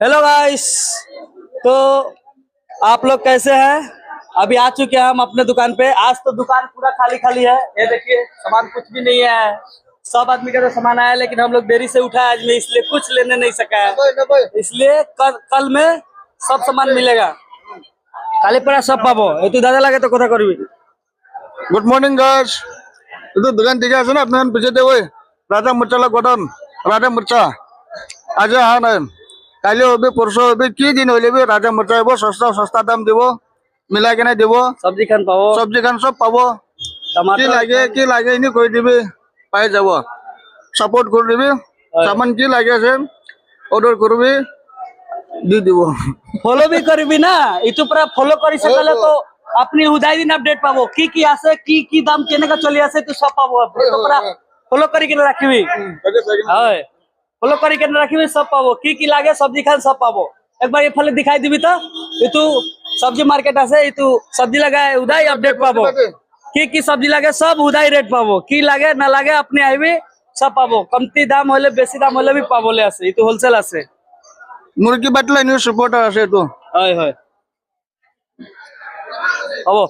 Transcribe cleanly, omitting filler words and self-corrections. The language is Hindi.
Hello guys. तो आप लोग कैसे हैं? अभी आ चुके हैं हम अपने दुकान पे। आज तो दुकान पूरा खाली खाली है। ये देखिए सामान कुछ भी नहीं है। सब आदमी का तो सामान आया, लेकिन हम लोग देरी से उठा आज में, इसलिए कुछ लेने नहीं सका है। इसलिए कल में सब सामान मिलेगा। खाली पड़ा सब पाबो। तू दादा लगे तो कथा करबी। Good morning guys. itu दुकान ठीक আছে না আপনার পিছতে ওই রাজা মুরচালা গঠন রাজা মুরচা আজ হা নাই কাইলে হবে পরশু হবে কি দিন হইলে রাজা মুরচা হইব সস্তা সস্তা দাম দিব মিলাই কেনে দিব सब्जी खान पाबो, সবজি খান সব পাব কি লাগে ইনি কই দিবি পাই যাব সাপোর্ট করে দিবি সামান কি লাগে আছে অর্ডার করবি দি দিব फॉलो भी करबी ना। इतु पूरा फॉलो करी सकले तो अपनी उदाई दिन अपडेट पाबो। की आसे की दाम केने का चली आसे तू सब पाबो। तो पूरा फॉलो करी के रखबी। हाय फॉलो करी के रखबी, सब पाबो। की लागे सब्जी खान सब पाबो। एक बार ये फल दिखाई दिबी तो इतु सब्जी मार्केट आसे इतु सब्जी लगाए उदाई अपडेट पाबो। की सब्जी लागे सब उदाई रेट पाबो। की लागे ना लागे अपने आईबी सब पाबो। कमती दाम होले बेसी दाम होले भी पाबो ले आसे। इतु होलसेल आसे। মুরগি বাটলা নিউজ রিপোর্টার আছে তো হয় হয়। হবো।